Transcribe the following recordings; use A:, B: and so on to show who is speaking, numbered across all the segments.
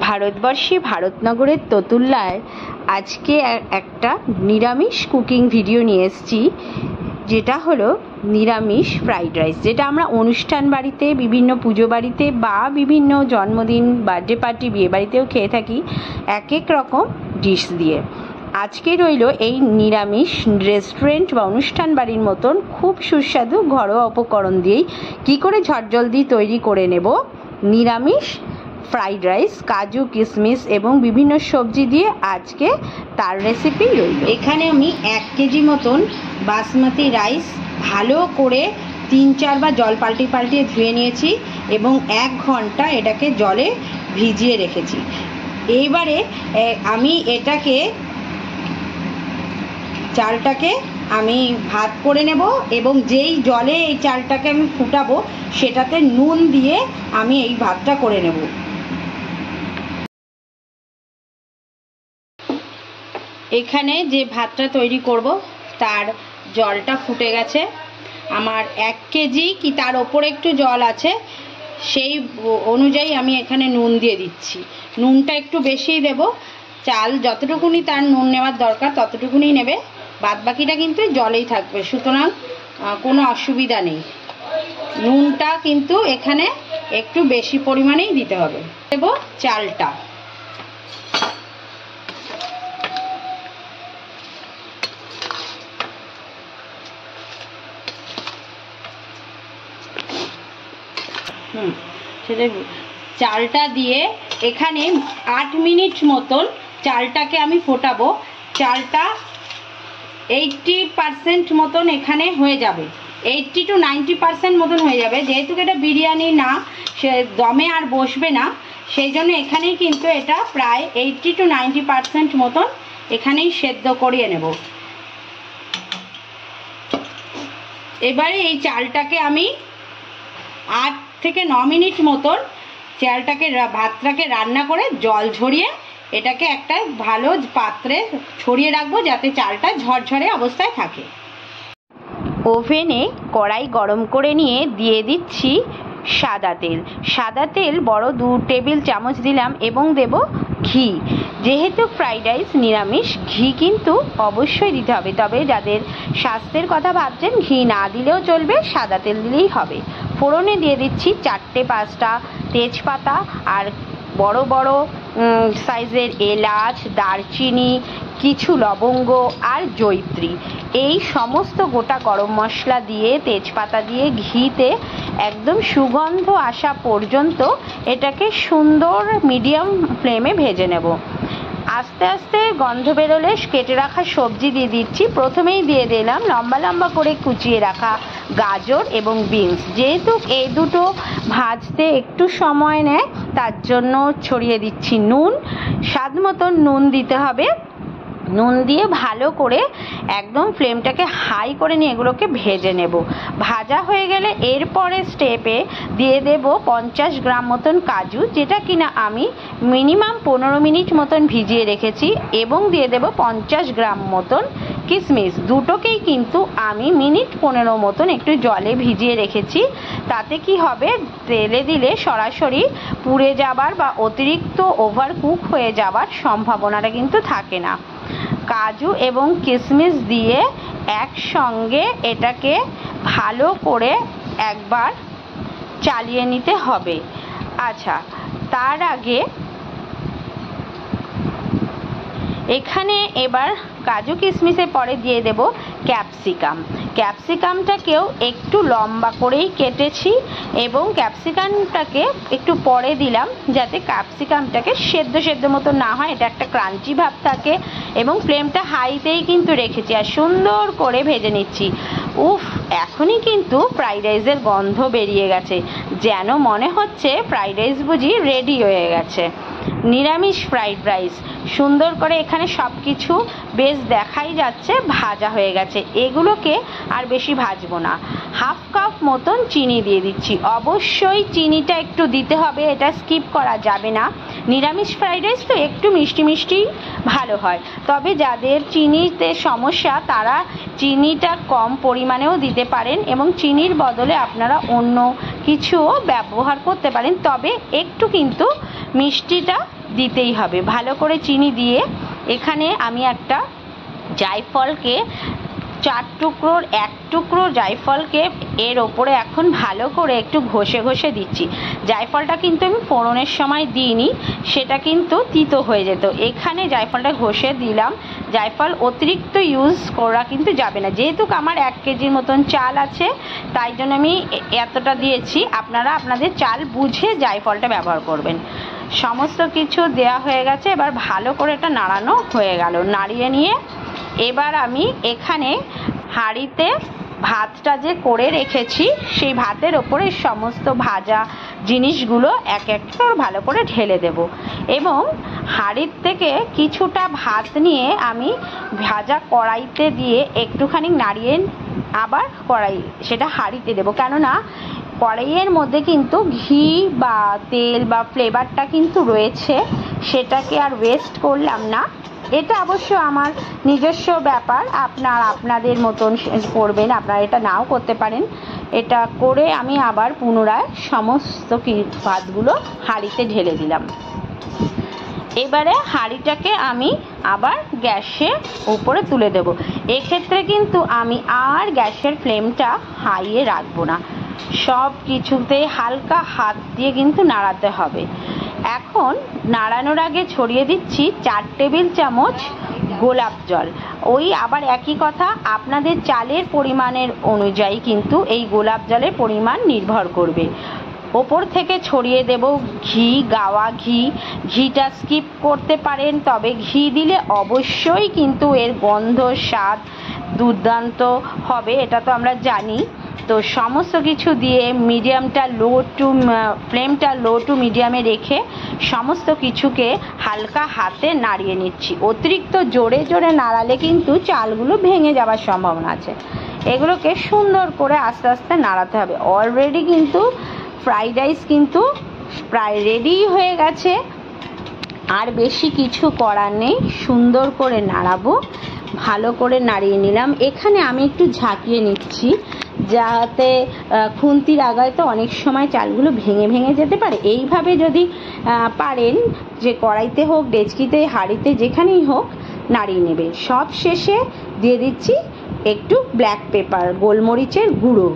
A: ভারতবর্ষে ভারতনগরের ততুল্লায় আজকে একটা নিরামিষ কুকিং ভিডিও নিয়ে এসেছি, যেটা হলো নিরামিষ ফ্রাইড রাইস, যেটা আমরা অনুষ্ঠান বাড়িতে, বিভিন্ন পুজো বাড়িতে বা বিভিন্ন জন্মদিন, বার্থডে পার্টি, বিয়ে বাড়িতেও খেয়ে থাকি এক এক রকম ডিশ দিয়ে। আজকে রইল এই নিরামিষ রেস্টুরেন্ট বা অনুষ্ঠান বাড়ির মতন খুব সুস্বাদু ঘরোয়া উপকরণ দিয়েই কী করে ঝটজলদি তৈরি করে নেব নিরামিষ ফ্রাইড রাইস, কাজু, কিশমিশ এবং বিভিন্ন সবজি দিয়ে আজকে তার রেসিপি রইল। এখানে আমি 1 কেজি মতন বাসমতি রাইস ভালো করে 3-4 বার জল পাল্টিয়ে ধুয়ে নিয়েছি এবং 1 ঘন্টা এটাকে জলে ভিজিয়ে রেখেছি। এইবারে আমি চালটাকে আমি ভাত করে নেব এবং যেই জলে এই চালটাকে আমি ফুটাবো সেটাতে নুন দিয়ে আমি এই ভাতটা করে নেব। এখানে যে ভাতটা তৈরি করব তার জলটা ফুটে গেছে। আমার 1 কেজি কি তার ওপরে একটু জল আছে, সেই অনুযায়ী আমি এখানে নুন দিয়ে দিচ্ছি। নুনটা একটু বেশিই দেব, চাল যতটুকুনি তার নুন নেওয়ার দরকার ততটুকুনি নেবে, বাদবাকিটা কিন্তু জলেই থাকবে, সুতরাং কোনো অসুবিধা নেই। নুনটা কিন্তু এখানে একটু বেশি পরিমাণেই দিতে হবে। দেব চালটা, চালটা দিয়ে এখানে 8 মিনিট মতন চালটাকে আমি ফোটাবো। চালটা 80% মতন এখানে হয়ে যাবে, 80 to 90% মতন হয়ে যাবে। যেহেতু এটা বিরিয়ানি না, সে দমে আর বসবে না, সেই জন্য এখানেই কিন্তু এটা প্রায় 80 to 90% মতন এখানেই সেদ্ধ করিয়ে নেব। এবারে এই চালটাকে আমি 8 থেকে 9 মিনিট মতন ভাতটাকে রান্না করে জল ঝরিয়ে এটাকে একটা ভালো পাত্রে ছড়িয়ে রাখবো, যাতে চালটা ঝরঝরে অবস্থায় থাকে। ওভেনে কড়াই গরম করে নিয়ে দিয়ে দিচ্ছি সাদা তেল বড় 2 টেবিল চামচ দিলাম এবং দেব ঘি। যেহেতু ফ্রাইড রাইস নিরামিষ, ঘি কিন্তু অবশ্যই দিতে হবে, তবে যাদের স্বাস্থ্যের কথা ভাবছেন ঘি না দিলেও চলবে, সাদা তেল দিলেই হবে। ফোড়নে দিয়ে দিচ্ছি 4-5টা তেজপাতা আর বড় বড় সাইজের এলাচ, দারচিনি, কিছু লবঙ্গ আর জয়িত্রী, এই সমস্ত গোটা গরম মশলা দিয়ে, তেজপাতা দিয়ে, ঘিতে একদম সুগন্ধ আসা পর্যন্ত এটাকে সুন্দর মিডিয়াম ফ্লেমে ভেজে নেব। আস্তে আস্তে গন্ধ বেরোলে কেটে রাখা সবজি দিয়ে দিচ্ছি। প্রথমেই দিয়ে দিলাম লম্বা লম্বা করে কুচিয়ে রাখা গাজর এবং বিনস। যেহেতু এই দুটো ভাজতে একটু সময় নেয়, তার জন্য ছড়িয়ে দিচ্ছি নুন। স্বাদ মতন নুন দিতে হবে। নুন দিয়ে ভালো করে একদম ফ্লেমটাকে হাই করে নিয়ে এগুলোকে ভেজে নেব। ভাজা হয়ে গেলে এরপরে স্টেপে দিয়ে দেব 50 গ্রাম মতন কাজু, যেটা কিনা আমি মিনিমাম 15 মিনিট মতন ভিজিয়ে রেখেছি, এবং দিয়ে দেব 50 গ্রাম মতন কিশমিশ। দুটোকেই কিন্তু আমি মিনিট 15 মতন একটু জলে ভিজিয়ে রেখেছি। তাতে কি হবে, তেলে দিলে সরাসরি পুড়ে যাবার বা অতিরিক্ত ওভার কুক হয়ে যাবার সম্ভাবনাটা কিন্তু থাকে না। কাজু এবং কিশমিশ দিয়ে একসঙ্গে এটাকে ভালো করে একবার চালিয়ে নিতে হবে। আচ্ছা, তার আগে এখানে এবার কাজু কিশমিশের পরে দিয়ে দেব ক্যাপসিকামটাকেও একটু লম্বা করেই কেটেছি এবং ক্যাপসিকামটাকে একটু পরে দিলাম, যাতে ক্যাপসিকামটাকে সেদ্ধ মতো না হয়, এটা একটা ক্রাঞ্চি ভাব থাকে। এবং ফ্লেমটা হাইতেই কিন্তু রেখেছি আর সুন্দর করে ভেজে নিচ্ছি। উফ, এখনই কিন্তু ফ্রাইড রাইসের গন্ধ বেরিয়ে গেছে, যেন মনে হচ্ছে ফ্রাইড রাইস বুঝি রেডি হয়ে গেছে। নিরামিষ ফ্রাইড রাইস সুন্দর করে এখানে সব কিছু বেশ দেখাই যাচ্ছে ভাজা হয়ে গেছে। এগুলোকে আর বেশি ভাজবো না। 1/2 কাপ মতন চিনি দিয়ে দিচ্ছি। অবশ্যই চিনিটা একটু দিতে হবে, এটা স্কিপ করা যাবে না। নিরামিষ ফ্রাইড রাইস তো একটু মিষ্টি ভালো হয়, তবে যাদের চিনিতে সমস্যা তারা চিনিটা কম পরিমাণেও দিতে পারেন এবং চিনির বদলে আপনারা অন্য কিছুও ব্যবহার করতে পারেন, তবে একটু কিন্তু মিষ্টিটা দিতেই হবে। ভালো করে চিনি দিয়ে এখানে আমি একটা জায়ফলকে 4 টুকরোর 1 টুকরো জায়ফলকে এর ওপরে এখন ভালো করে একটু ঘষে ঘষে দিচ্ছি। জায়ফলটা কিন্তু আমি ফোড়নের সময় দিইনি, সেটা কিন্তু তিতো হয়ে যেত। এখানে জায়ফলটা ঘষে দিলাম। জায়ফল অতিরিক্ত ইউজ করা কিন্তু যাবে না, যেহেতু আমার 1 কেজির মতন চাল আছে তাই জন্য আমি এতটা দিয়েছি। আপনারা আপনাদের চাল বুঝে জায়ফলটা ব্যবহার করবেন। সমস্ত কিছু দেয়া হয়ে গেছে, এবার ভালো করে এটা নাড়ানো হয়ে গেল। নাড়িয়ে নিয়ে এবার আমি এখানে হাঁড়িতে ভাতটা যে করে রেখেছি সেই ভাতের ওপরে সমস্ত ভাজা জিনিসগুলো এক এক করে ভালো করে ঢেলে দেব এবং হাঁড়ির থেকে কিছুটা ভাত নিয়ে আমি ভাজা কড়াইতে দিয়ে একটুখানি নাড়িয়ে আবার সেটা হাঁড়িতে দেবো। কেননা কড়াইয়ের মধ্যে কিন্তু ঘি বা তেল বা ফ্লেভারটা কিন্তু রয়েছে, সেটাকে আর ওয়েস্ট করলাম না। এটা অবশ্য আমার নিজস্ব ব্যাপার, আপনাদের মতন করবেন, আপনারা এটা নাও করতে পারেন। এটা করে আমি আবার পুনরায় সমস্ত ভাতগুলো হাঁড়িতে ঢেলে দিলাম। এবারে হাঁড়িটাকে আমি আবার গ্যাসের উপরে তুলে দেব। এক্ষেত্রে কিন্তু আমি আর গ্যাসের ফ্লেমটা হাইয়ে রাখবো না, সব কিছুতে হালকা হাত দিয়ে কিন্তু নাড়াতে হবে। এখন নাড়ানোর আগে ছড়িয়ে দিচ্ছি 4 টেবিল চামচ গোলাপ জল। ওই আবার একই কথা, আপনাদের চালের পরিমাণের অনুযায়ী কিন্তু এই গোলাপ জলের পরিমাণ নির্ভর করবে। ওপর থেকে ছড়িয়ে দেব ঘি, গাওয়া ঘি। ঘিটা স্কিপ করতে পারেন, তবে ঘি দিলে অবশ্যই কিন্তু এর গন্ধ স্বাদ দুর্দান্ত হবে, এটা তো আমরা জানি। তো সমস্ত কিছু দিয়ে ফ্লেমটা লো টু মিডিয়ামে রেখে সমস্ত কিছুকে হালকা হাতে নাড়িয়ে নিচ্ছি। অতিরিক্ত জোরে জোরে নাড়ালে কিন্তু চালগুলো ভেঙে যাওয়ার সম্ভাবনা আছে। এগুলোকে সুন্দর করে আস্তে আস্তে নাড়াতে হবে। অলরেডি কিন্তু ফ্রাইড রাইস কিন্তু প্রায় রেডি হয়ে গেছে, আর বেশি কিছু করার নেই। সুন্দর করে নাড়াবো, ভালো করে নাড়িয়ে নিলাম। এখানে আমি একটু ঝাঁকিয়ে নিচ্ছি যাতে খুন্তির আগায় তো অনেক সময় চালগুলো ভেঙে ভেঙে যেতে পারে। এইভাবে যদি পারেন যে কড়াইতে হোক, ডেচকিতে, হাঁড়িতে, যেখানেই হোক নাড়িয়ে নেবে। সব শেষে দিয়ে দিচ্ছি একটু ব্ল্যাক পেপার, গোলমরিচের গুঁড়ো।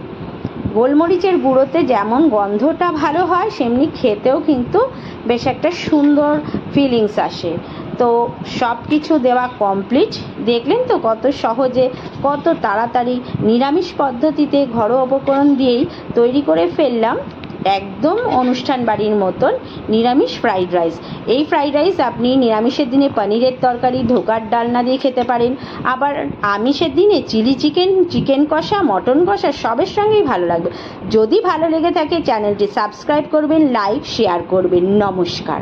A: গোলমরিচের গুঁড়োতে যেমন গন্ধটা ভালো হয়, সেমনি খেতেও কিন্তু বেশ একটা সুন্দর ফিলিংস আসে। তো সব কিছু দেওয়া কমপ্লিট। দেখলেন তো কত সহজে, কত তাড়াতাড়ি নিরামিষ পদ্ধতিতে ঘরোয়া উপকরণ দিয়েই তৈরি করে ফেললাম একদম অনুষ্ঠান বাড়ির মতন নিরামিষ ফ্রাইড রাইস। এই ফ্রাইড রাইস আপনি নিরামিষের দিনে পনিরের তরকারি, ধোকার ডালনা দিয়ে খেতে পারেন। আবার আমিষের দিনে চিলি চিকেন, চিকেন কষা, মটন কষা সবের সঙ্গেই ভালো লাগবে। যদি ভালো লেগে থাকে চ্যানেলটি সাবস্ক্রাইব করবেন, লাইক শেয়ার করবেন। নমস্কার।